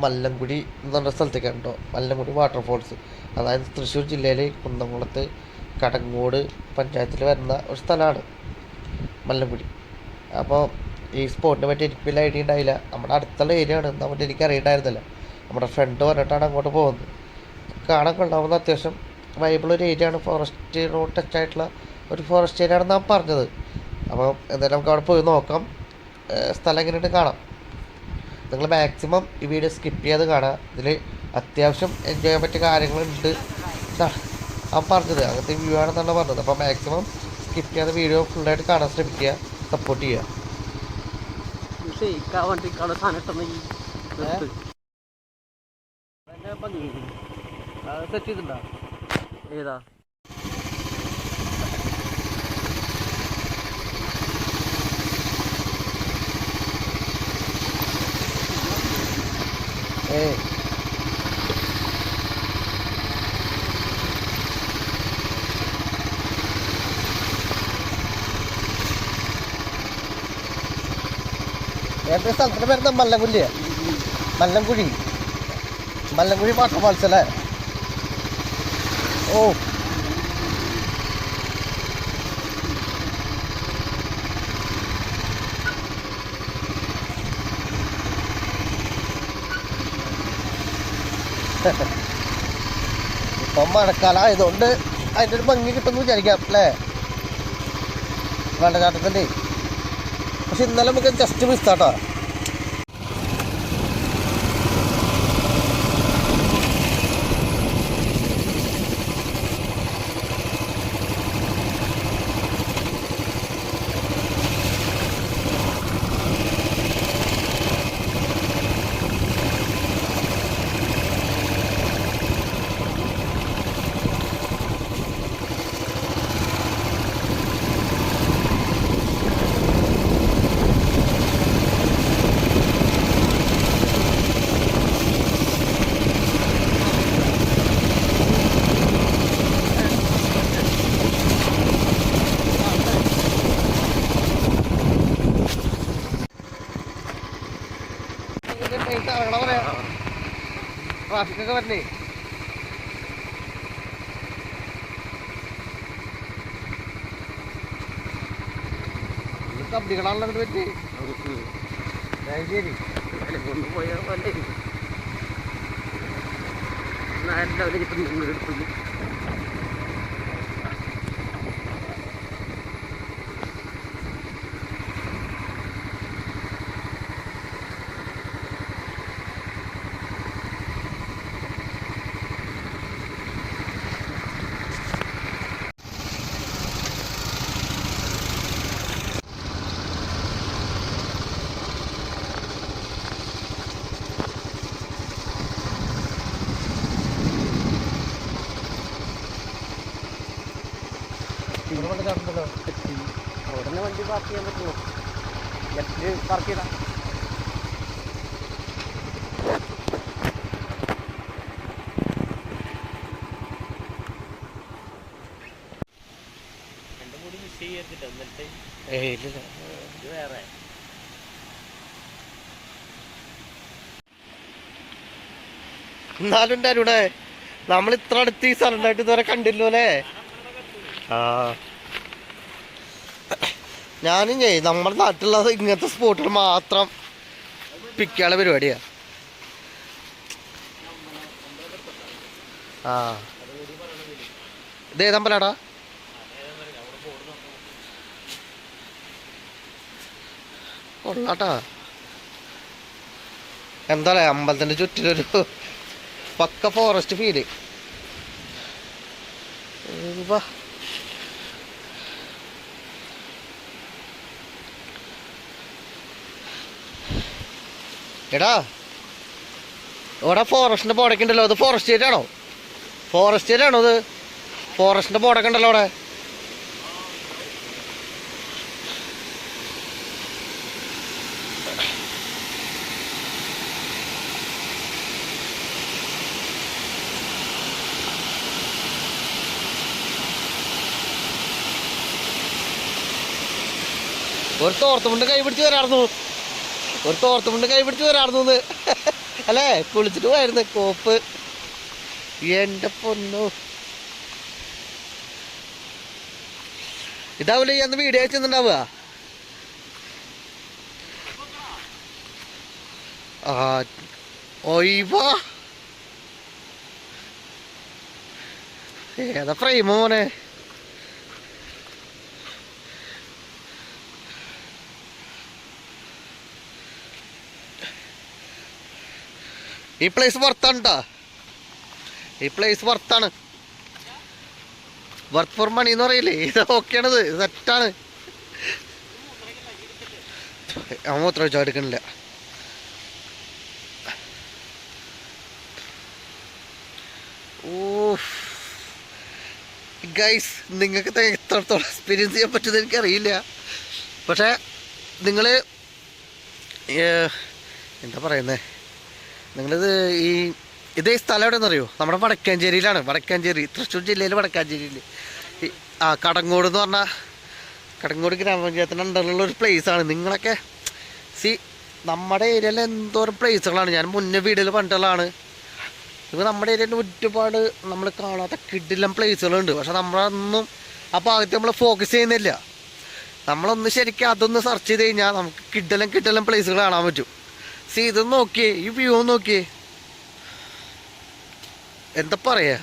മല്ലംകുടി എന്ന് പറഞ്ഞ സ്ഥലത്തേക്കാണ് കേട്ടോ. മല്ലംകുടി വാട്ടർഫോൾസ്, അതായത് തൃശ്ശൂർ ജില്ലയിലെ കുന്നംകുളത്ത് കടങ്ങോട് പഞ്ചായത്തിൽ വരുന്ന ഒരു സ്ഥലമാണ് മല്ലംകുടി. അപ്പോൾ ഈ സ്പോട്ടിനെ പറ്റി എനിക്ക് വലിയ ഐഡിയ ഉണ്ടായില്ല. നമ്മുടെ അടുത്തുള്ള ഏരിയ ആണ്, എന്നാ പറ്റി എനിക്ക് അറിയണ്ടായിരുന്നില്ല. നമ്മുടെ ഫ്രണ്ട് പറഞ്ഞിട്ടാണ് അങ്ങോട്ട് പോകുന്നത്. കാണാൻ കൊള്ളാവുന്ന അത്യാവശ്യം വൈബിളൊരു ഏരിയ ആണ്, ഫോറസ്റ്റ് റോഡ് ടച്ച് ആയിട്ടുള്ള ഒരു ഫോറസ്റ്റ് ഏരിയ ആണെന്ന് ഞാൻ പറഞ്ഞത്. അപ്പോൾ എന്തായാലും നമുക്ക് അവിടെ പോയി നോക്കാം, സ്ഥലം എങ്ങനെയുണ്ട് കാണാം. നിങ്ങൾ മാക്സിമം ഈ വീഡിയോ സ്കിപ്പ് ചെയ്യാതെ കാണാം. ഇതിൽ അത്യാവശ്യം എൻജോയ് ചെയ്യാൻ പറ്റിയ കാര്യങ്ങളുണ്ട് എന്നാണ് അവൻ പറഞ്ഞത്. അങ്ങനത്തെ വ്യൂ ആണെന്നാണ് പറഞ്ഞത്. അപ്പോൾ മാക്സിമം സ്കിപ്പ് ചെയ്യാതെ വീഡിയോ ഫുള്ളായിട്ട് കാണാൻ ശ്രമിക്കുക, സപ്പോർട്ട് ചെയ്യുക. സെറ്റ് ചെയ്തിട്ടുണ്ടോ? ഏതാ എൻ്റെ സ്ഥലത്തിൻ്റെ പേരുന്ന മല്ലംകുഴിയാ, മല്ലംകുഴി വാട്ടർഫാൾസ് അല്ലേ? ഓ, ഇപ്പം മഴക്കാലം ആയതുകൊണ്ട് അതിൻ്റെ ഒരു ഭംഗി കിട്ടുമെന്ന് വിചാരിക്കാം അല്ലേ, വെള്ളച്ചാട്ടത്തിൻ്റെ. പക്ഷെ ഇന്നലെ നമുക്ക് ജസ്റ്റ് മിസ്സാട്ടോ. ട്രാഫിക്കൊക്കെ വരണേ. കമ്പനികളാണല്ലോ ഇവിടെ പറ്റി. ശരി കൊണ്ടുപോയാൽ എടുത്തു. ഉടനെ വണ്ടി പാർക്ക് ചെയ്യാൻ പറ്റുമോ? ലെഫ്റ്റില് പാർക്ക് ചെയ്താ വേറെ. എന്നാലും ഉണ്ടായിരുന്നൂടെ, നമ്മൾ ഇത്ര അടുത്ത് ഈ സ്ഥലമായിട്ട് ഇതുവരെ കണ്ടില്ലോ അല്ലേ? ആ, ഞാനും നമ്മുടെ നാട്ടിലുള്ളത് ഇങ്ങനത്തെ സ്പോട്ടുകൾ മാത്രം പിക്കാനുള്ള പരിപാടിയാ. ആ, ഇത് ഏതമ്പലാടാ? കൊള്ളാട്ടാ. എന്താ പറയാ, അമ്പലത്തിന്റെ ചുറ്റിലൊരു പക്ക ഫോറസ്റ്റ് ഫീല്. എടാ, ഇവിടെ ഫോറസ്റ്റിന്റെ ബോർഡൊക്കെ ഉണ്ടല്ലോ, അത് ഫോറസ്റ്റ് ഏരിയ ആണോ? ഫോറസ്റ്റ് ഏരിയ ആണോ അത്? ഫോറസ്റ്റിന്റെ ബോർഡൊക്കെ ഉണ്ടല്ലോ അവിടെ. ഒരു തോർത്തുമുണ്ട് കൈ പിടിച്ച് വരാറുന്നു, അല്ലേ കുളിച്ചിട്ട് പോയിരുന്നു കോപ്പ്. എൻ്റെ പൊന്നു, ഇതാവൂലേ അന്ന് വീഡിയോ അയച്ചെന്നുണ്ടാവുക. ആ ഒയ്വാ ഏതാ ഫ്രെയിം മോനെ. ഈ പ്ലേസ് വർത്താണ് കേട്ടോ, ഈ പ്ലേസ് വർത്താണ്. വർത്ത് ഫോർ മണി എന്ന് പറയില്ലേ, ഇത് ഓക്കെയാണിത്, സെറ്റാണ്. മൂത്ര വെച്ചോ എടുക്കണില്ല. ഓ ഗൈസ്, നിങ്ങൾക്ക് എത്രത്തോളം എക്സ്പീരിയൻസ് ചെയ്യാൻ പറ്റുമെന്ന് എനിക്കറിയില്ല. പക്ഷേ നിങ്ങൾ എന്താ പറയുന്നത്, നിങ്ങളിത് ഇതേ സ്ഥലം എവിടെയെന്ന് അറിയോ? നമ്മുടെ വടക്കാഞ്ചേരിയിലാണ്. വടക്കാഞ്ചേരി, തൃശ്ശൂർ ജില്ലയിൽ വടക്കാഞ്ചേരിയിൽ കടങ്ങോട് എന്ന് പറഞ്ഞാൽ, കടങ്ങോട് ഗ്രാമപഞ്ചായത്തിൻ്റെ അണ്ടറിലുള്ള ഒരു പ്ലേസാണ്. നിങ്ങളൊക്കെ നമ്മുടെ ഏരിയയിൽ എന്തോരം പ്ലേസുകളാണ്. ഞാൻ മുന്നേ വീഡിയോയിൽ പറഞ്ഞിട്ടുള്ളതാണ്. ഇപ്പോൾ നമ്മുടെ ഏരിയയിൽ ഒരുപാട് നമ്മൾ കാണാത്ത കിടിലം പ്ലേസുകളുണ്ട്. പക്ഷെ നമ്മളൊന്നും ആ ഭാഗത്ത് നമ്മൾ ഫോക്കസ് ചെയ്യുന്നില്ല. നമ്മളൊന്ന് ശരിക്കും അതൊന്ന് സെർച്ച് ചെയ്ത് കഴിഞ്ഞാൽ നമുക്ക് കിടിലം പ്ലേസുകൾ കാണാൻ പറ്റും. ഇതൊന്ന് നോക്കിയേ, ഈ വ്യൂ നോക്കിയേ, എന്താ പറയാ.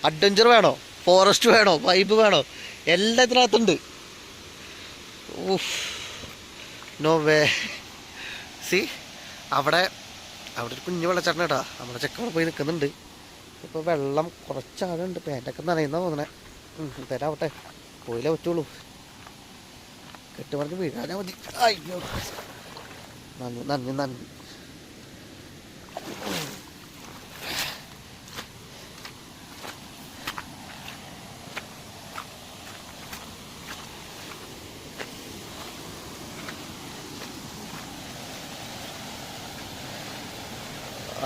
അഡ്വഞ്ചർ വേണോ, ഫോറസ്റ്റ് വേണോ, വൈബ് വേണോ, എല്ലാം ഇതിനകത്തുണ്ട്. No way. അവിടെ ഒരു കുഞ്ഞു വെള്ളച്ചാട്ടം കേട്ടാ. നമ്മുടെ ചെക്കവിടെ പോയി നിൽക്കുന്നുണ്ട്. ഇപ്പോൾ വെള്ളം കുറച്ചാളുണ്ട്, പാൻറ്റൊക്കെ നനയുന്ന തോന്നണേ. തരാവട്ടെ, പോയില്ലേ പറ്റുള്ളൂ. കെട്ടുമറിഞ്ഞ് വീഴാനാ മതി. അയ്യോ, നന്ദി.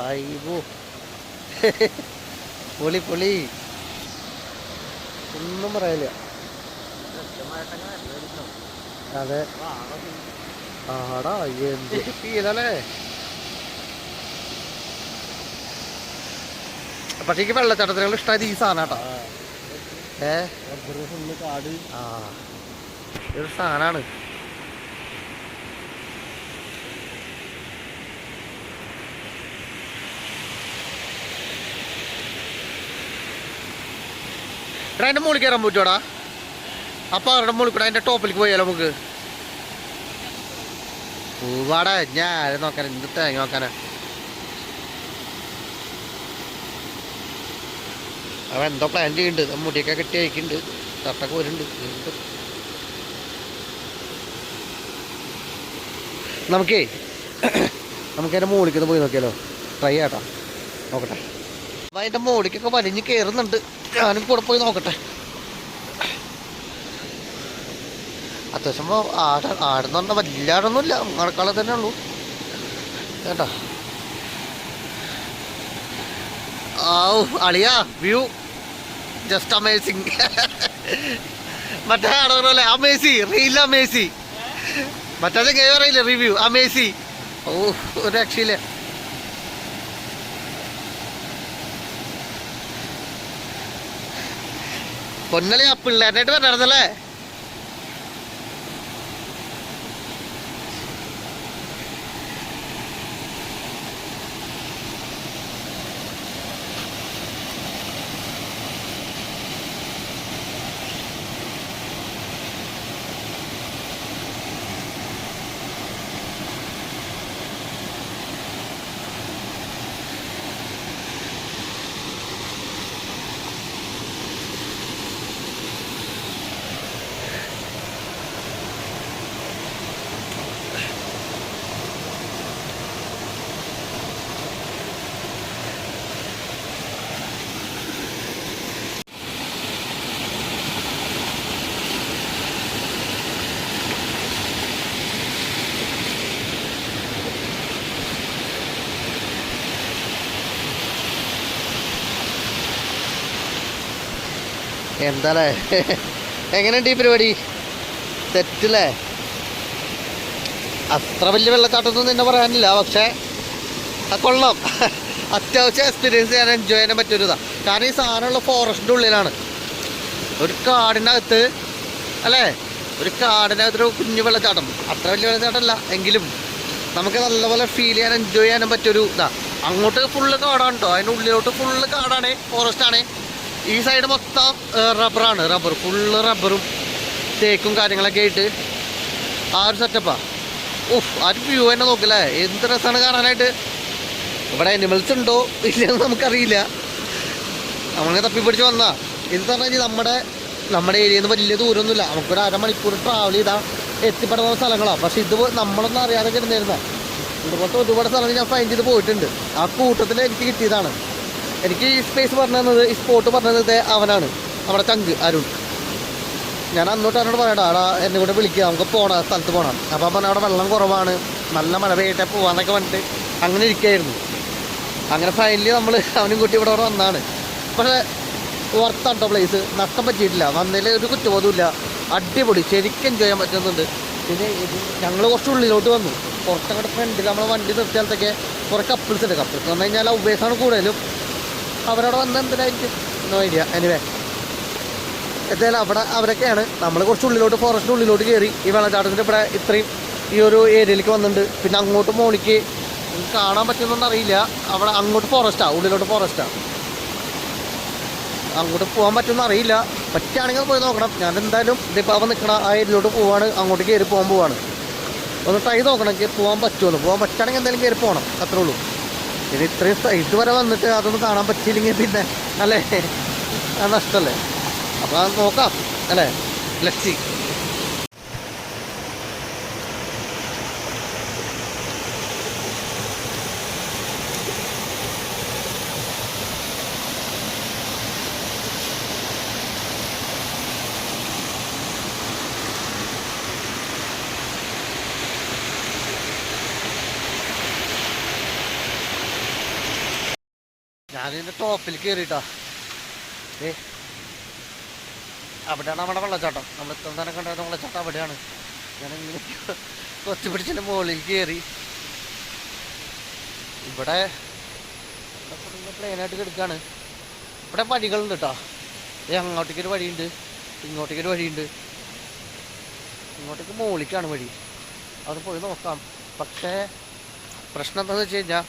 അയ്യോ പൊളി ഒന്നും പറയില്ല. അതെ ആടാ, എന്ത് ഫീലല്ലേ. പക്ഷേ എനിക്ക് വെള്ളച്ചാട്ടത്തിനുള്ള ഇഷ്ടമായത് ഈ സാധനം കേട്ടോ. കാട് ഒരു സാധനമാണ്. എടാ അതിൻ്റെ മുകളിൽ കയറാൻ പറ്റുമോടാ? അപ്പം അവരുടെ മുകളിൽ കൂടെ അതിൻ്റെ ടോപ്പിലേക്ക് പോയാലോ നമുക്ക്? പൂവാടാ, ഞാൻ ആരെ നോക്കാനാ, എന്ത് തേങ്ങ നോക്കാനാ. അവൻ എന്തോ പ്ലാൻ ചെയ്യുന്നുണ്ട്. മുടിയൊക്കെ കെട്ടി അയക്കുന്നുണ്ട്, ഷർട്ടൊക്കെ വരുന്നുണ്ട്. നമുക്കതിൻ്റെ മുകളിലേക്ക് പോയി നോക്കിയാലോ? ട്രൈ ആട്ടോ, നോക്കട്ടെ. അപ്പം അതിൻ്റെ മുകളിലേക്കൊക്കെ വലിഞ്ഞ് കയറുന്നുണ്ട്. ഞാനും കൂടെ പോയി നോക്കട്ടെ. അത്യാവശ്യം ആടെന്ന് പറഞ്ഞാൽ വലിയ ആടൊന്നുമില്ല, മഴക്കാലം തന്നെ ഉള്ളൂ കേട്ടോ. അളിയാ വ്യൂ ജസ്റ്റ് അമേസിങ്. മറ്റേ ആടല്ലേ അമേസി, റീൽ അമേസി. മറ്റേ കേ പറയില്ല റിവ്യൂ അമേസി. ഒരു രക്ഷയില്ല. പൊന്നളി ആ പിള്ളേരായിട്ട് വരണല്ലേ. എന്താല്ലേ, എങ്ങനെയുണ്ട് ഈ പരിപാടി? സെറ്റല്ലേ? അത്ര വലിയ വെള്ളച്ചാട്ടമൊന്നും തന്നെ പറയാനില്ല, പക്ഷേ കൊള്ളാം. അത്യാവശ്യം എക്സ്പീരിയൻസ് ചെയ്യാൻ എൻജോയ് ചെയ്യാൻ പറ്റിയൊരു ഇതാണ്. കാരണം ഈ സാധനമുള്ള ഫോറസ്റ്റിൻ്റെ ഉള്ളിലാണ്, ഒരു കാടിനകത്ത് അല്ലേ, ഒരു കാടിനകത്തൊരു കുഞ്ഞു വെള്ളച്ചാട്ടം. അത്ര വലിയ വെള്ളച്ചാട്ടമല്ല എങ്കിലും നമുക്ക് നല്ലപോലെ ഫീൽ ചെയ്യാൻ എൻജോയ് ചെയ്യാനും പറ്റിയൊരു ഇതാണ്. അങ്ങോട്ട് ഫുള്ള് കാടാണ് കേട്ടോ, അതിൻ്റെ ഉള്ളിലോട്ട് ഫുള്ള് കാടാണ്, ഫോറസ്റ്റാണ്. ഈ സൈഡ് മൊത്തം റബ്ബറാണ്, ഫുള്ള് റബ്ബറും തേക്കും കാര്യങ്ങളൊക്കെ ആയിട്ട് ആ ഒരു സെറ്റപ്പാണ്. ആ ഒരു വ്യൂ തന്നെ നോക്കില്ലേ, എന്ത് രസമാണ് കാണാനായിട്ട്. ഇവിടെ അനിമൽസ് ഉണ്ടോ ഇല്ലെന്ന് നമുക്കറിയില്ല, നമ്മളെ തപ്പിപ്പിടിച്ച് വന്നാ. ഇത് പറഞ്ഞു കഴിഞ്ഞാൽ നമ്മുടെ ഏരിയയിൽ നിന്ന് വലിയ ദൂരമൊന്നുമില്ല, നമുക്കൊരു അരമണിക്കൂർ ട്രാവൽ ചെയ്താൽ എത്തിപ്പെടുന്ന സ്ഥലങ്ങളാണ്. പക്ഷെ ഇത് നമ്മളൊന്നും അറിയാതെ കിടന്നിരുന്ന ഇതുപോലത്തെ ഒരുപാട് സ്ഥലങ്ങൾ ഞാൻ ഫൈൻഡ് ചെയ്ത് പോയിട്ടുണ്ട്. ആ കൂട്ടത്തിൽ എനിക്ക് കിട്ടിയതാണ്. എനിക്ക് ഈ സ്പേസ് പറഞ്ഞു തന്നത്, ഈ സ്പോട്ട് പറഞ്ഞത് അവനാണ്, നമ്മുടെ ചങ്ക് അരുൺ. ഞാൻ അന്നോട്ട് അവനോട് പറയടാ, ആടാ എന്നെ കൂടെ വിളിക്കുക, നമുക്ക് പോകണം, സ്ഥലത്ത് പോകണം. അപ്പം പറഞ്ഞാൽ അവിടെ വെള്ളം കുറവാണ്, നല്ല മഴ പെയ്യട്ടെ പോകാന്നൊക്കെ പറഞ്ഞിട്ട് അങ്ങനെ ഇരിക്കുകയായിരുന്നു. അങ്ങനെ ഫൈനലി നമ്മൾ അവനും കൂട്ടി ഇവിടെ വന്നാണ്. പക്ഷേ വർത്താണ് പ്ലേസ്, നഷ്ടം പറ്റിയിട്ടില്ല, വന്നതിൽ ഒരു കുറ്റബോധമില്ല, അടിപൊളി, ശരിക്കും എൻജോയ് ചെയ്യാൻ പറ്റുന്നുണ്ട്. പിന്നെ ഞങ്ങൾ കുറച്ച് ഉള്ളിലോട്ട് വന്നു, പുറത്തങ്ങോട്ട് ഫ്രണ്ടിൽ നമ്മളെ വണ്ടി നിർത്തിയാലത്തൊക്കെ കുറേ കപ്പിൾസ് ഉണ്ട്. കപ്പിൾസ് എന്ന് പറഞ്ഞു കഴിഞ്ഞാൽ ഉപേസാണ് കൂടുതലും. അവരവിടെ വന്ന് എന്തിനായിരിക്കും നോ ഐഡിയ. എനിവേ എന്തായാലും അവരൊക്കെയാണ്. നമ്മൾ കുറച്ച് ഉള്ളിലോട്ട്, ഫോറസ്റ്റിൻ്റെ ഉള്ളിലോട്ട് കയറി. ഈ വെള്ളച്ചാട്ടത്തിൻ്റെ ഇവിടെ ഇത്രയും ഈ ഒരു ഏരിയയിലേക്ക് വന്നിട്ടുണ്ട്. പിന്നെ അങ്ങോട്ട് മോളിക്ക് കാണാൻ പറ്റുന്നൊന്നും അറിയില്ല, അവിടെ അങ്ങോട്ട് ഫോറസ്റ്റാണ്, ഉള്ളിലോട്ട് ഫോറസ്റ്റാണ്. അങ്ങോട്ട് പോകാൻ പറ്റുമെന്ന് അറിയില്ല, പറ്റുകയാണെങ്കിൽ പോയി നോക്കണം. ഞാൻ എന്തായാലും ഇതിപ്പോൾ അവൻ നിൽക്കണ ആ ഏരിയയിലോട്ട് പോവാണ്, അങ്ങോട്ട് കയറി പോകാൻ പോവാണ്. ഒന്ന് ട്രൈ നോക്കണം പോകാൻ പറ്റുമല്ലോ. പോകാൻ പറ്റുകയാണെങ്കിൽ എന്തായാലും കയറി പോകണം, അത്രേ ഉള്ളൂ. പിന്നെ ഇത്രയും ഇതുവരെ വന്നിട്ട് അതൊന്നും കാണാൻ പറ്റിയില്ലെങ്കിൽ പിന്നെ അല്ലേ, അത് നഷ്ടമല്ലേ. അപ്പോൾ അത് നോക്കാം അല്ലേ, ലെറ്റ്സ് സീ. ഞാനിതിൻ്റെ ടോപ്പിൽ കയറിയിട്ടാ. അവിടെയാണ് നമ്മുടെ വെള്ളച്ചാട്ടം, നമ്മൾ ഇത്ര തന്നെ കണ്ടായിരുന്ന വെള്ളച്ചാട്ടം അവിടെയാണ്. ഞാനിങ്ങനെ കൊത്തി പിടിച്ചതിൻ്റെ മുകളിൽ കയറി. ഇവിടെ പ്ലെയിനായിട്ട് കിടക്കുകയാണ്. ഇവിടെ വഴികളുണ്ട് കേട്ടോ. അങ്ങോട്ടേക്കൊരു വഴിയുണ്ട്, ഇങ്ങോട്ടേക്കൊരു വഴിയുണ്ട്, ഇങ്ങോട്ടേക്ക് മുകളിലേക്കാണ് വഴി. അത് പോയി നോക്കാം. പക്ഷേ പ്രശ്നം എന്താണെന്ന് വെച്ച് കഴിഞ്ഞാൽ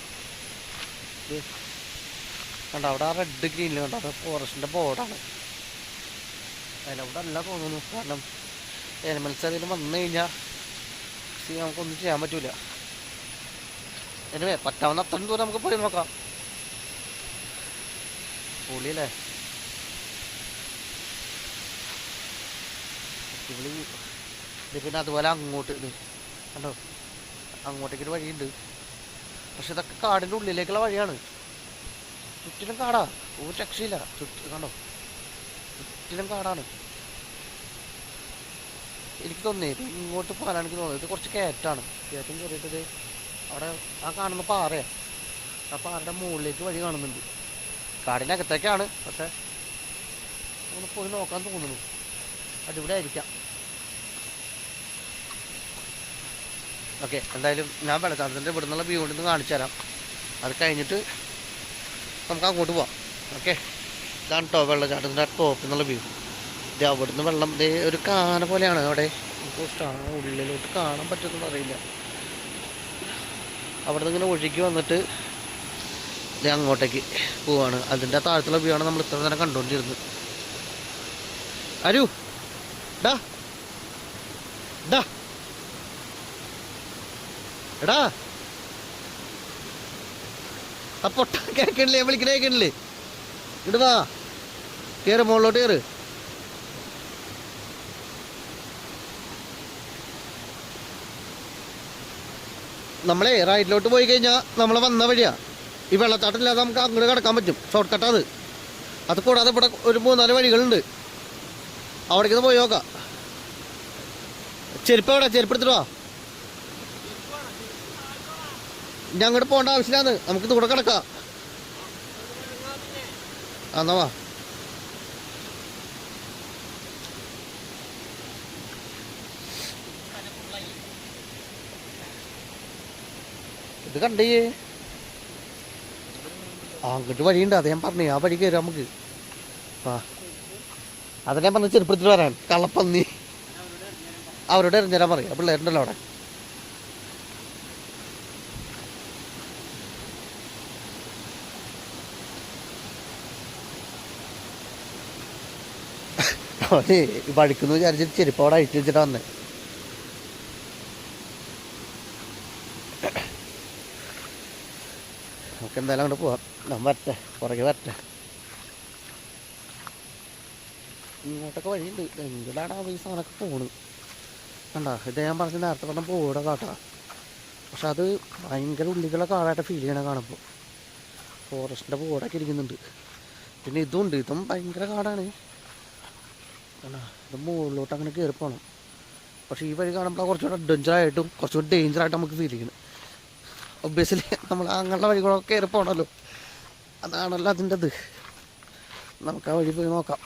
കണ്ടോ, അവിടെ ആ റെഡ് ഗ്രീനിൽ കണ്ടോ, അത് ഫോറസ്റ്റിൻ്റെ ബോർഡാണ്. അതിലവിടെ അല്ല തോന്നുന്നു. കാരണം എനിമൽസ് അതിൽ വന്നു കഴിഞ്ഞാൽ നമുക്കൊന്നും ചെയ്യാൻ പറ്റൂല. എനിവേ പറ്റാവുന്ന അത്രയും ദൂരം നമുക്ക് പോയി നോക്കാം. പൊളിയല്ലേ, ഇത് പിന്നെ അതുപോലെ അങ്ങോട്ട് ഇത് കണ്ടോ, അങ്ങോട്ടേക്കൊരു വഴിയുണ്ട്. പക്ഷെ ഇതൊക്കെ കാടിൻ്റെ ഉള്ളിലേക്കുള്ള വഴിയാണ്. ചുറ്റിലും കാടാ, ഒരു രക്ഷയില്ല. കണ്ടോ, ചുറ്റിലും കാടാണ്. എനിക്ക് തോന്നിയത് ഇങ്ങോട്ട് പോകാനാണ് എനിക്ക് തോന്നുന്നത്. ഇത് കുറച്ച് കയറ്റാണ്. കയറ്റം കയറിയിട്ടത് അവിടെ ആ കാണുന്ന പാറയാണ്. ആ പാറയുടെ മുകളിലേക്ക് വഴി കാണുന്നുണ്ട്. കാടിനകത്തേക്കാണ്, പക്ഷെ ഒന്ന് പോയി നോക്കാൻ തോന്നുന്നു. അതിവിടെ ആയിരിക്കാം. ഓക്കെ, എന്തായാലും ഞാൻ വെള്ളച്ചാട്ടത്തിൻ്റെ ഇവിടെ നിന്നുള്ള വ്യൂ കൊണ്ടൊന്ന് കാണിച്ചു തരാം. അത് കഴിഞ്ഞിട്ട് നമുക്ക് അങ്ങോട്ട് പോവാം. ഓക്കെ, ഇതാണ് കേട്ടോ വെള്ളച്ചാട്ടത്തിൻ്റെ ടോപ്പിൽ നിന്നുള്ള വ്യൂ. ഇത് അവിടുന്ന് വെള്ളം ദേ ഒരു കാന പോലെയാണ് അവിടെ. നമുക്ക് ഉള്ളിലോട്ട് കാണാൻ പറ്റുമെന്ന് അറിയില്ല. അവിടെ നിന്ന് ഇങ്ങനെ ഒഴുകി വന്നിട്ട് ഇത് അങ്ങോട്ടേക്ക് പോവാണ്. അതിൻ്റെ താഴത്തുള്ള വ്യൂ ആണ് നമ്മൾ ഇത്ര നേരം കണ്ടുകൊണ്ടിരുന്നത്. അരു ഡാ ഡാ എടാ, ആ പൊട്ട കേൾക്കണില്ലേ, വിളിക്കണ കേൾക്കണില്ലേ? ഇങ്ങോട്ട് വാ, കയറ്, മുകളിലോട്ട് കയറ്. നമ്മളെ റൈറ്റിലോട്ട് പോയി കഴിഞ്ഞാൽ നമ്മൾ വന്ന വഴിയാ. ഈ വെള്ളച്ചാട്ടമില്ലാതെ നമുക്ക് അങ്ങോട്ട് കിടക്കാൻ പറ്റും, ഷോർട്ട് കട്ടാ അത്. അത് കൂടാതെ ഇവിടെ ഒരു 3-4 വഴികളുണ്ട്, അവിടേക്ക് പോയി നോക്കാം. ചെരുപ്പ് എവിടെ? ചെരുപ്പ് എടുത്തിട്ട് വാ. ഞാൻ അങ്ങോട്ട് പോകേണ്ട ആവശ്യമില്ലാന്ന്, നമുക്ക് ഇവിടെ കിടക്കാം. എന്നാ വാ. ഇത് കണ്ടേ അങ്ങോട്ട് വഴിയുണ്ട്, അത് ഞാൻ പറഞ്ഞു. ആ വഴി കയറാം നമുക്ക്. ആ അതിനെ പറഞ്ഞ് ചെരുപ്പെടുത്തിട്ട് വരാൻ. കള്ളപ്പന്നി അവരോട് എറിഞ്ഞുതരാൻ പറയും. പിള്ളേരുണ്ടല്ലോ അവിടെ. അവന് വഴിക്കുന്നു വിചാരിച്ചിട്ട് ചെരുപ്പ് അവിടെ അഴിച്ചു വെച്ചിട്ടാ വന്നേ. നമുക്ക് എന്തായാലും അങ്ങോട്ട് പോവാം. ഞാൻ വരട്ടെ, പുറകെ വരട്ടെ. ഇങ്ങോട്ടൊക്കെ വഴിയുണ്ട്. എങ്കിലാണ് ഈ സാധനമൊക്കെ പോണ്. കണ്ടാ, ഇത് ഞാൻ പറഞ്ഞ നേരത്തെ പറഞ്ഞ ബോർഡ് കാട്ടാ. പക്ഷെ അത് ഭയങ്കര ഉള്ളികളെ കാടായിട്ട് ഫീൽ ചെയ്യണ കാണുമ്പോൾ. ഫോറസ്റ്റിൻ്റെ ബോർഡൊക്കെ ഇരിക്കുന്നുണ്ട്. പിന്നെ ഇതുണ്ട്, ഇതും ഭയങ്കര കാടാണ്. കണ്ടാ, ഇത് മുകളിലോട്ട് അങ്ങനെ കയറി പോകണം. പക്ഷേ ഈ വഴി കാണുമ്പോൾ കുറച്ചുകൂടെ അഡ്വഞ്ചറായിട്ടും കുറച്ചുകൂടി ഡേഞ്ചറായിട്ട് നമുക്ക് ഫീൽ ചെയ്യണം. ഒബ്വിയസ്ലി നമ്മൾ അങ്ങനെയുള്ള വഴികളൊക്കെ കയറി പോകണമല്ലോ. അതാണല്ലോ അതിൻ്റെ ഇത്. നമുക്ക് ആ വഴി പോയി നോക്കാം.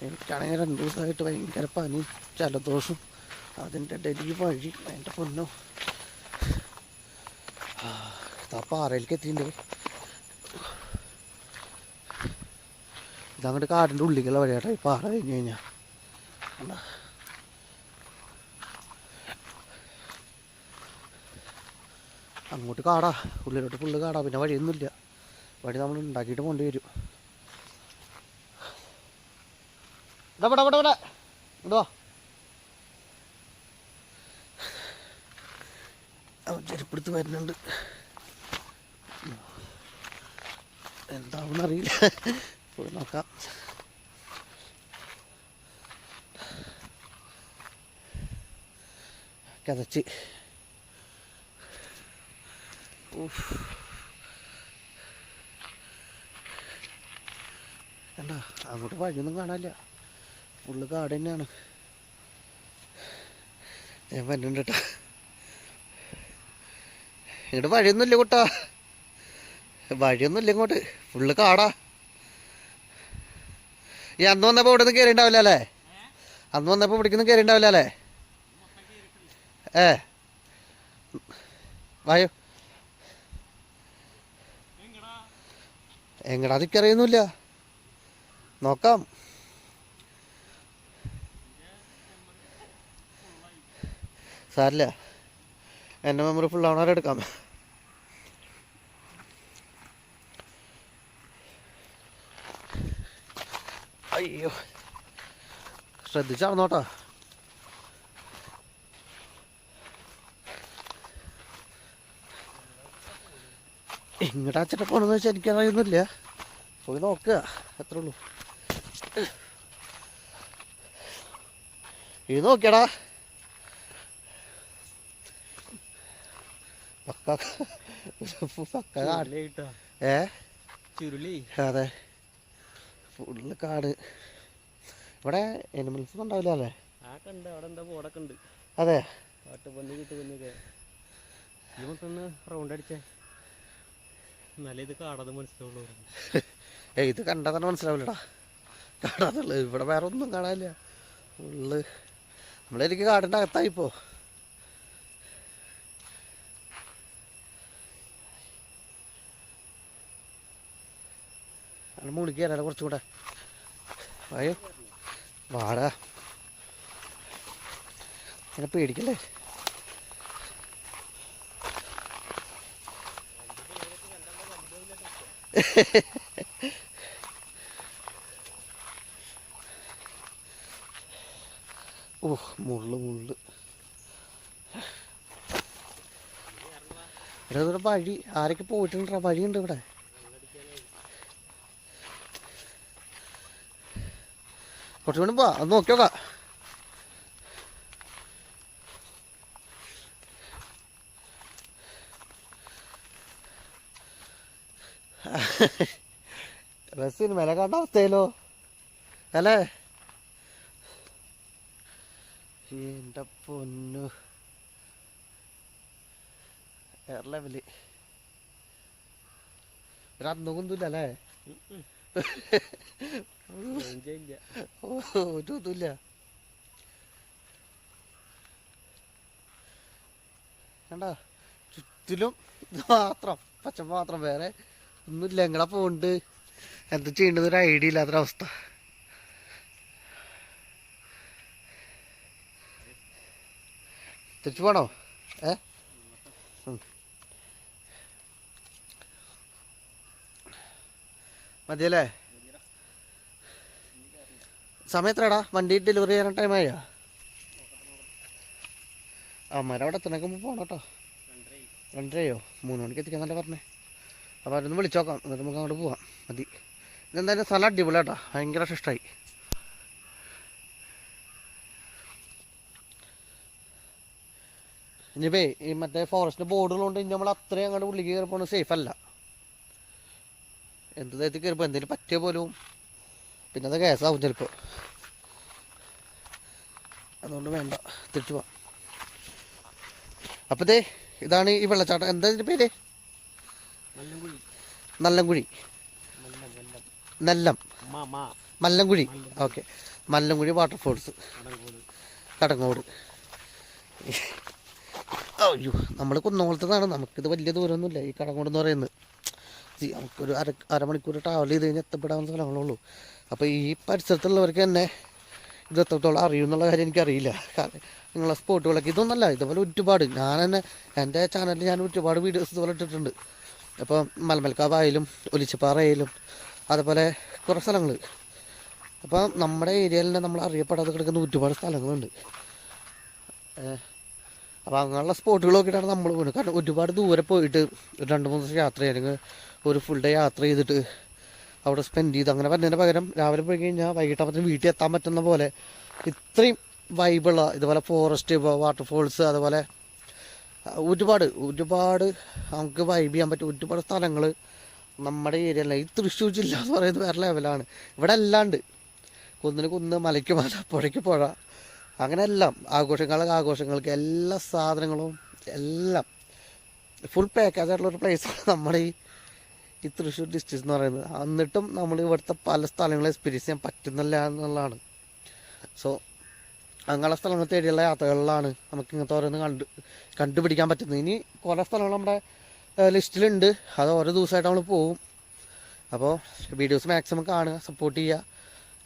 എനിക്കാണെങ്കിൽ 2 ദിവസമായിട്ട് ഭയങ്കര പനി, ജലദോഷം. അതിൻ്റെ ഡൽഹി വഴി എൻ്റെ പൊന്നോ. ആ പാറയിലേക്ക് എത്തിയിട്ടുണ്ട്. ഇതങ്ങോട്ട് കാടിൻ്റെ ഉള്ളിലുള്ള വഴിയാട്ടോ ഈ പാറ കഴിഞ്ഞ് കഴിഞ്ഞാൽ. അങ്ങോട്ട് കാടാ, ഉള്ളിലോട്ട് ഫുള്ള് കാടാ. പിന്നെ വഴിയൊന്നുമില്ല. വഴി നമ്മൾ ഉണ്ടാക്കിയിട്ട് പോകേണ്ടി വരും. ഇവിടെ ഇടുവാ. അവൻ ചെരുപ്പെടുത്ത് വരുന്നുണ്ട്. എന്താവുന്നറിയില്ല, പോയി നോക്കാം. കതച്ച് കണ്ടാ, അങ്ങോട്ട് വഴിയൊന്നും കാണാനില്ല. ഫുള്ള് കാട് തന്നെയാണ്. ഞാൻ വരുന്നുണ്ട് കേട്ടോ. ഇങ്ങോട്ട് വഴിയൊന്നുമില്ല കൂട്ടാ, വഴിയൊന്നുമില്ല ഇങ്ങോട്ട്. ഫുള്ള് കാടാ. ഈ അന്ന് വന്നപ്പോൾ ഇവിടെ നിന്ന് കയറി ഉണ്ടാവില്ല അല്ലേ? അന്ന് വന്നപ്പോൾ ഇവിടേക്കൊന്നും കയറി ഉണ്ടാവില്ല അല്ലേ? വായോ. എങ്ങടാ എനിക്കറിയൊന്നുമില്ല, നോക്കാം. സാരില്ല, എൻ്റെ മെമ്മറി ഫുൾ ആവണവരെ എടുക്കാം. അയ്യോ, ശ്രദ്ധിച്ചാർന്നോട്ടാ. എങ്ങോട്ടാ അച്ഛനെ പോകണമെന്ന് വെച്ചാൽ എനിക്കറിയുന്നില്ല. പോയി നോക്കുക, അത്രേ ഉള്ളൂ. ഇത് നോക്കിയടാ, അതെ ഫുള്ള് കാട്. ഇവിടെ എനിമൽസ് ഒന്നും ഉണ്ടാവില്ല അല്ലേ? അതെ, റൗണ്ട് അടിച്ചേ ഇത് കാടാതെ മനസ്സിലാവുള്ളൂ. ഇത് കണ്ടാൽ തന്നെ മനസ്സിലാവില്ലടാ കാടാന്നുള്ളത്. ഇവിടെ വേറെ ഒന്നും കാണാനില്ല. ഫുള്ള് നമ്മളെനിക്ക് കാടിൻ്റെ അകത്തായിപ്പോ. അങ്ങനെ മുളിക്കാനല്ല കുറച്ചുകൂടെ. അയ്യോ വാടാ, അങ്ങനെ പേടിക്കല്ലേ. ഓ മുള്ളു ഇവിടെ വഴി ആരൊക്കെ പോയിട്ടുണ്ടാ? വഴിയുണ്ട് ഇവിടെ. കുറച്ചുകൂടി പോവാ, അത് നോക്കി നോക്കാം. സിനിമ കണ്ട അവസ്ഥയിലോ അല്ലേ? എൻ്റെ പൊന്നു, വേറെ ലെവല്. ഒരന്നൊന്നുമില്ല അല്ലേ? ഒന്നുമില്ല. കണ്ട ചുറ്റിലും ഇത് മാത്രം പച്ചപ്പ് മാത്രം, വേറെ ഒന്നുമില്ല. എങ്ങനെ പോണ്ട് എന്ത് ചെയ്യേണ്ടത് ഒരു ഐഡിയ ഇല്ലാത്തൊരവസ്ഥ. തിരിച്ചു പോണോ? മതിയല്ലേ? സമയം എത്രയാടാ? വണ്ടി ഡെലിവറി ചെയ്യാൻ ടൈമായോ? അമ്മരവിടെ എത്തണേക്ക് മുമ്പ് പോകണം കേട്ടോ. 2:30 3 മണിക്ക് എത്തിക്കാന്നല്ലേ പറഞ്ഞേ. അപ്പോൾ അവരൊന്ന് വിളിച്ചു നോക്കാം, എന്നിട്ട് നമുക്ക് അങ്ങോട്ട് പോവാം. മതി. ഇതെന്തായാലും സ്ഥലം അടിപൊളി കേട്ടോ, ഭയങ്കര ഇഷ്ടമായി. ഇനിയിപ്പേ ഈ മറ്റേ ഫോറസ്റ്റ് ബോർഡുകളുണ്ട്, ഇനി നമ്മൾ അത്രയും അങ്ങോട്ട് ഉള്ളിലേക്ക് കയറി പോകുന്നത് സേഫ് അല്ല. എന്ത് തരത്തിൽ കയറിപ്പോൾ എന്തെങ്കിലും പറ്റിയ പോലും പിന്നെ അത് കേസാവും ചിലപ്പോൾ. അതുകൊണ്ട് വേണ്ട, തിരിച്ചു പോവാം. അപ്പോൾ ഇതാണ് ഈ വെള്ളച്ചാട്ടം. എന്താ ഇതിൻ്റെ പേര്? നല്ലംകുഴി. മല്ലംകുഴി. Okay, Mallamkuzhi waterfalls, Kadangode. അയ്യോ, നമ്മൾ കുന്നംകുളത്തുനിന്നാണ്. നമുക്കിത് വലിയ ദൂരമൊന്നുമില്ല ഈ കടങ്ങോട് എന്ന് പറയുന്നത്. നമുക്കൊരു അരമണിക്കൂർ ട്രാവൽ ചെയ്ത് കഴിഞ്ഞാൽ എത്തപ്പെടാവുന്ന സ്ഥലങ്ങളുള്ളൂ. അപ്പോൾ ഈ പരിസരത്തുള്ളവർക്ക് തന്നെ ഇത് എത്രത്തോളം അറിയുമെന്നുള്ള കാര്യം എനിക്കറിയില്ല. കാരണം നിങ്ങളെ സ്പോട്ടുകളൊക്കെ ഇതൊന്നല്ല, ഇതുപോലെ ഒരുപാട് ഞാൻ തന്നെ എൻ്റെ ചാനലിൽ ഞാൻ ഒരുപാട് വീഡിയോസ് ഇതുപോലെ ഇട്ടിട്ടുണ്ട്. അപ്പോൾ മലമൽക്കാവായാലും ഒലിച്ചപ്പാറയായാലും അതുപോലെ കുറേ സ്ഥലങ്ങൾ. അപ്പോൾ നമ്മുടെ ഏരിയയിൽ തന്നെ നമ്മൾ അറിയപ്പെടാതെ കിടക്കുന്ന ഒരുപാട് സ്ഥലങ്ങളുണ്ട്. അപ്പോൾ അങ്ങനെയുള്ള സ്പോട്ടുകൾ നോക്കിയിട്ടാണ് നമ്മൾ പോകുന്നത്. കാരണം ഒരുപാട് ദൂരെ പോയിട്ട് 2-3 ദിവസം യാത്ര അല്ലെങ്കിൽ ഒരു ഫുൾ ഡേ യാത്ര ചെയ്തിട്ട് അവിടെ സ്പെൻഡ് ചെയ്ത് അങ്ങനെ വരുന്നതിന് പകരം രാവിലെ പോയി കഴിഞ്ഞാൽ വൈകിട്ടാകുമ്പോഴത്തേനും വീട്ടിൽ എത്താൻ പറ്റുന്ന പോലെ ഇത്രയും വൈബുള്ള ഇതുപോലെ ഫോറസ്റ്റ്, വാട്ടർഫോൾസ്, അതുപോലെ ഒരുപാട് നമുക്ക് വൈബ് ചെയ്യാൻ പറ്റും ഒരുപാട് സ്ഥലങ്ങൾ നമ്മുടെ ഏരിയയിലെ ഈ തൃശ്ശൂർ ജില്ല എന്ന് പറയുന്നത് വേറെ ലെവലാണ്. ഇവിടെ അല്ലാണ്ട് കുന്നിന് കുന്ന്, മലയ്ക്ക് മല, പുഴയ്ക്ക് പുഴ, അങ്ങനെ എല്ലാം ആഘോഷങ്ങൾക്ക് എല്ലാ സാധനങ്ങളും എല്ലാം ഫുൾ പാക്കേജ് ആയിട്ടുള്ളൊരു പ്ലേസാണ് നമ്മുടെ ഈ തൃശ്ശൂർ ഡിസ്ട്രിക്റ്റ് എന്ന് പറയുന്നത്. എന്നിട്ടും നമ്മൾ ഇവിടുത്തെ പല സ്ഥലങ്ങളും എക്സ്പീരിയൻസ് ചെയ്യാൻ പറ്റുന്നില്ല എന്നുള്ളതാണ്. സോ അങ്ങനെയുള്ള സ്ഥലങ്ങൾ തേടിയുള്ള യാത്രകളിലാണ് നമുക്ക് ഇങ്ങനത്തെ ഓരോന്ന് കണ്ടുപിടിക്കാൻ പറ്റുന്നത്. ഇനി കുറേ സ്ഥലങ്ങൾ നമ്മുടെ ലിസ്റ്റിലുണ്ട്, അത് ഓരോ ദിവസമായിട്ട് നമ്മൾ പോവും. അപ്പോൾ വീഡിയോസ് മാക്സിമം കാണുക, സപ്പോർട്ട് ചെയ്യുക,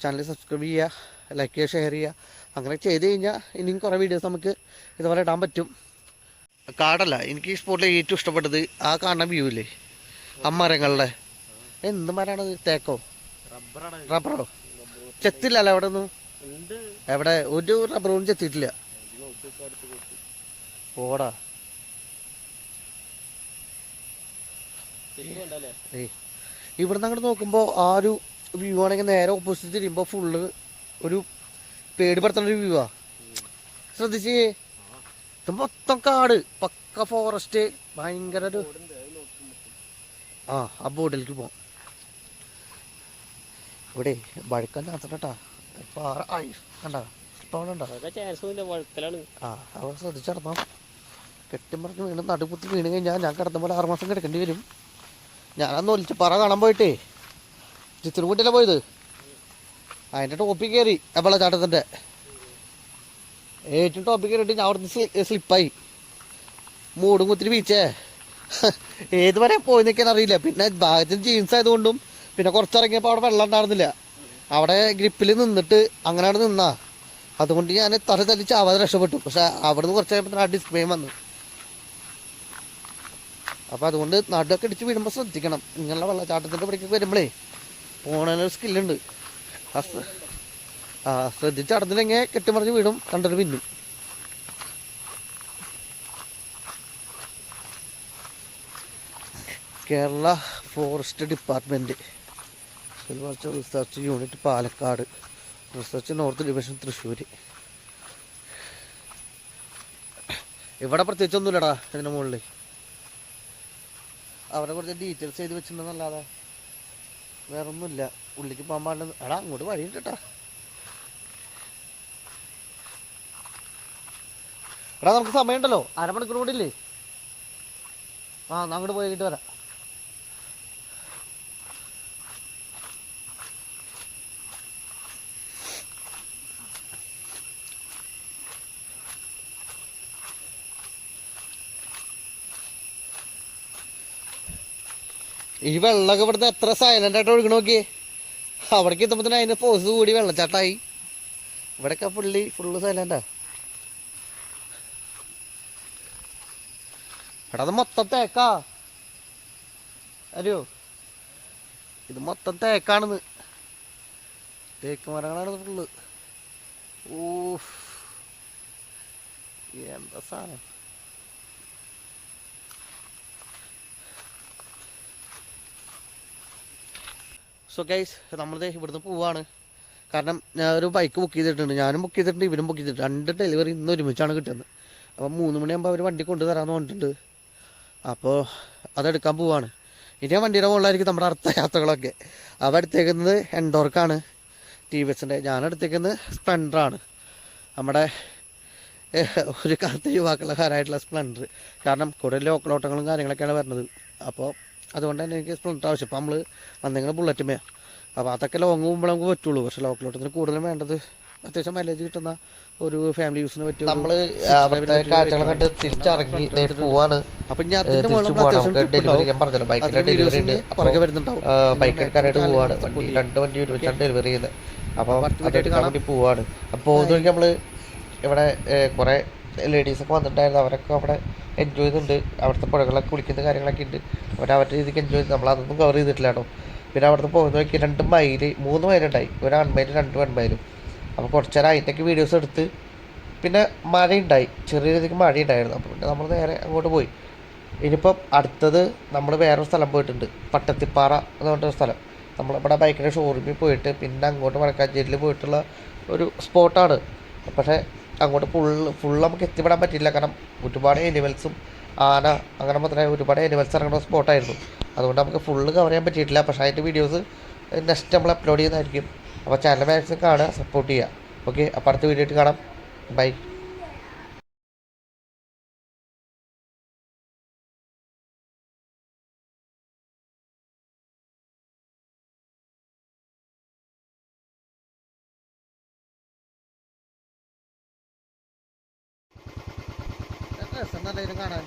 ചാനൽ സബ്സ്ക്രൈബ് ചെയ്യുക, ലൈക്ക് ചെയ്യുക, ഷെയർ ചെയ്യുക. അങ്ങനെ ചെയ്ത് കഴിഞ്ഞാൽ ഇനിയും കുറേ വീഡിയോസ് നമുക്ക് ഇതുപോലെ ഇടാൻ പറ്റും. കാടല്ല എനിക്ക് ഈ സ്പോട്ടിൽ ഏറ്റവും ഇഷ്ടപ്പെട്ടത് ആ കാണുന്ന വ്യൂ ഇല്ലേ, ആ മരങ്ങളുടെ. എന്ത് മരമാണത്? തേക്കോ റബ്ബറോ? ചെത്തില്ലല്ലോ അവിടെ ഒന്നും. എവിടെ ഒരു റബ്ബറൊന്നും ചെത്തിയിട്ടില്ല. ഓടാ ഇവിടുന്ന് അങ്ങോട്ട് നോക്കുമ്പോൾ ആ ഒരു വ്യൂ ആണെങ്കിൽ നേരെ ഓപ്പോസിറ്റ് തിരിയുമ്പോൾ ഫുള്ള് ഒരു പേടിപ്പെടുത്തുന്ന ഒരു വ്യൂ ആ. ശ്രദ്ധിച്ചേ, ഇത് മൊത്തം കാട്, പക്ക ഫോറസ്റ്റ്, ഭയങ്കര ഒരു ആ ബോർഡിലേക്ക് പോവാം. ഇവിടെ വഴുക്കാൻ ചാൻസ് കേട്ടാ. കണ്ട അവിടെ ശ്രദ്ധിച്ചിടണം. കെട്ടിമറിഞ്ഞ് വീണ് നടുകുത്തി വീണ് കഴിഞ്ഞാൽ ഞാൻ കിടന്ന പോലെ 6 മാസം കിടക്കേണ്ടി വരും. ഞാനന്ന് ഒലിച്ചപ്പാറ കാണാൻ പോയിട്ടേ ചിത്രകൂട്ടിയല്ലേ പോയത്. അതിൻ്റെ ടോപ്പിൽ കയറി വെള്ളച്ചാട്ടത്തിൻ്റെ ഏറ്റവും ടോപ്പിൽ കയറിയിട്ട് ഞാൻ അവിടുന്ന് സ്ലിപ്പായി മൂടും കുത്തിരി ബീച്ചേ. ഏത് വരെ പോയി നിൽക്കാൻ അറിയില്ല. പിന്നെ ഭാഗത്തിന് ജീൻസ് ആയതുകൊണ്ടും പിന്നെ കുറച്ചിറങ്ങിയപ്പോൾ അവിടെ വെള്ളം ഉണ്ടായിരുന്നില്ല. അവിടെ ഗ്രിപ്പിൽ നിന്നിട്ട് അങ്ങനെയാണ് നിന്നാ. അതുകൊണ്ട് ഞാൻ തലി ചാവാതെ രക്ഷപ്പെട്ടു. പക്ഷെ അവിടുന്ന് കുറച്ച് കഴിയുമ്പോൾ ആ ഡിസ്പ്ലേയും വന്നു. അപ്പോൾ അതുകൊണ്ട് നടുവൊക്കെ ഇടിച്ച് വീഴുമ്പോൾ ശ്രദ്ധിക്കണം. ഇങ്ങനെയുള്ള വെള്ളച്ചാട്ടത്തിൻ്റെ ഇവിടേക്ക് വരുമ്പോഴേ പോണൊരു സ്കില്ലുണ്ട്. ശ്രദ്ധിച്ച് നടന്നില്ലെങ്കിൽ കെട്ടിമറിഞ്ഞ് വീടും, കണ്ടൊരു പിന്നും. Kerala forest department research unit Palakkad, research north division Thrissur. ഇവിടെ പ്രത്യേകിച്ചൊന്നുമില്ലടാ ഇതിൻ്റെ മുകളിൽ. അവരെ കുറച്ച് ഡീറ്റെയിൽസ് ചെയ്ത് വെച്ചിട്ടുണ്ടെന്നല്ലാതെ വേറെ ഒന്നുമില്ല. ഉള്ളിലേക്ക് പോകാൻ പാടില്ല. എടാ അങ്ങോട്ട് വഴിയുണ്ട് കേട്ടാ. എടാ നമുക്ക് സമയമുണ്ടല്ലോ, 1/2 മണിക്കൂർ കൂടി ഇല്ലേ? അങ്ങോട്ട് പോയിട്ട് വരാം. ഈ വെള്ളമൊക്കെ ഇവിടുത്തെ എത്ര സൈലന്റ് ആയിട്ട് ഒഴുകണ നോക്കിയേ. അവിടേക്ക് എത്തുമ്പോഴത്തേനും അതിന്റെ ഫോഴ്സ് കൂടി വെള്ളച്ചാട്ടായി. ഇവിടെയൊക്കെ ഫുള്ള് സൈലന്റാ. എടാ അത് മൊത്തം തേക്കാ. അറിയോ, ഇത് മൊത്തം തേക്കാണെന്ന്. തേക്ക് മരങ്ങളാണ് ഫുള്ള്. ഓ എന്താ സാധനം. സോ ഗൈസ്, നമ്മളിത് ഇവിടുന്ന് പോവാണ്. കാരണം ഞാൻ ഒരു ബൈക്ക് ബുക്ക് ചെയ്തിട്ടുണ്ട്. ഞാനും ബുക്ക് ചെയ്തിട്ടുണ്ട്, ഇവരും ബുക്ക് ചെയ്തിട്ടുണ്ട്. 2 ഡെലിവറി ഇന്ന് ഒരുമിച്ചാണ് കിട്ടുന്നത്. അപ്പോൾ 3 മണിയാകുമ്പോൾ അവർ വണ്ടി കൊണ്ടുതരാമെന്ന് പറഞ്ഞിട്ടുണ്ട്. അപ്പോൾ അതെടുക്കാൻ പോവാണ്. ഇനി ആ വണ്ടിയുടെ മുകളിലായിരിക്കും നമ്മുടെ അടുത്ത യാത്രകളൊക്കെ. അവ എടുത്തേക്കുന്നത് എൻഡോർക്കാണ്, ടി വി എസിൻ്റെ. ഞാൻ എടുത്തേക്കുന്നത് സ്പ്ലെൻഡറാണ്, നമ്മുടെ ഒരു കാലത്തെ യുവാക്കളുടെ കാരായിട്ടുള്ള സ്പ്ലെൻഡർ. കാരണം കൂടുതൽ ലോക്കലോട്ടങ്ങളും കാര്യങ്ങളൊക്കെയാണ് വരുന്നത്. അപ്പോൾ അതുകൊണ്ട് തന്നെ എനിക്ക് സ്പ്ലെൻഡർ ആവശ്യം. ഇപ്പോൾ നമ്മൾ വന്നെങ്കിൽ ബുള്ളറ്റുമേ. അപ്പോൾ അതൊക്കെ ലോങ് പോകുമ്പോൾ നമുക്ക് പറ്റുള്ളൂ. പക്ഷേ ലോക്കലോട്ടത്തിന് കൂടുതലും വേണ്ടത് അത്യാവശ്യം മൈലേജ് കിട്ടുന്ന ഒരു ഫാമിലി യൂസിന് പറ്റും. നമ്മൾ കാഴ്ചകളെ കണ്ട് തിരിച്ചിറങ്ങി പോവാണ്. അപ്പം ഞാൻ ഡെലിവറി ഞാൻ പറഞ്ഞല്ലോ, ബൈക്കിൻ്റെ ഡെലിവറി ഉണ്ട്, പുറകെ വരുന്നുണ്ടാവും. ബൈക്ക് എടുക്കാനായിട്ട് പോവാണ്. 2 വണ്ടി ഒരുമിച്ചാണ് ഡെലിവറി ചെയ്യുന്നത്. അപ്പോൾ അതെടുക്കാൻ വേണ്ടി പോവാണ്. അപ്പോൾ പോകുന്നവർക്ക് നമ്മൾ ഇവിടെ കുറേ ലേഡീസൊക്കെ വന്നിട്ടുണ്ടായിരുന്നു. അവരൊക്കെ അവിടെ എൻജോയ് ചെയ്യുന്നുണ്ട്. അവിടുത്തെ പുഴകളൊക്കെ കുളിക്കുന്ന കാര്യങ്ങളൊക്കെ ഉണ്ട്. അവരുടെ രീതിക്ക് എൻജോയ് ചെയ്ത് നമ്മളതൊന്നും കവർ ചെയ്തിട്ടില്ല കേട്ടോ. പിന്നെ അവിടുന്ന് പോകുന്ന നോക്കി 2 മൈൽ 3 മൈലുണ്ടായി. ഒരു ആൺമൈലും 2 പെൺമൈലും. അപ്പോൾ കുറച്ച് നേരം അതിൻ്റെയൊക്കെ വീഡിയോസ് എടുത്ത് പിന്നെ മഴയുണ്ടായി, ചെറിയ രീതിക്ക് മഴയുണ്ടായിരുന്നു. അപ്പോൾ പിന്നെ നമ്മൾ നേരെ അങ്ങോട്ട് പോയി. ഇനിയിപ്പം അടുത്തത് നമ്മൾ വേറൊരു സ്ഥലം പോയിട്ടുണ്ട്, പട്ടത്തിപ്പാറ എന്ന് പറഞ്ഞൊരു സ്ഥലം. നമ്മളിവിടെ ബൈക്കിൻ്റെ ഷോറൂമിൽ പോയിട്ട് പിന്നെ അങ്ങോട്ട് വടക്കാഞ്ചേരിയിൽ പോയിട്ടുള്ള ഒരു സ്പോട്ടാണ്. പക്ഷേ അങ്ങോട്ട് ഫുൾ നമുക്ക് എത്തിപ്പെടാൻ പറ്റിയില്ല. കാരണം ഒരുപാട് ആനിമൽസും ആന അങ്ങനെ മാത്രമേ ഒരുപാട് ആനിമൽസ് ഇറങ്ങുന്ന സ്പോട്ടായിരുന്നു. അതുകൊണ്ട് നമുക്ക് ഫുള്ള് കവർ ചെയ്യാൻ പറ്റിയിട്ടില്ല. പക്ഷേ അതിൻ്റെ വീഡിയോസ് നെക്സ്റ്റ് നമ്മൾ അപ്ലോഡ് ചെയ്യുന്നതായിരിക്കും. അപ്പോൾ ചാനൽ മാക്സിമം കാണുക, സപ്പോർട്ട് ചെയ്യുക. ഓക്കെ, അപ്പോൾ അടുത്ത വീഡിയോ ആയിട്ട് കാണാം. ബൈ. രസം നല്ലതിനും കാണാൻ.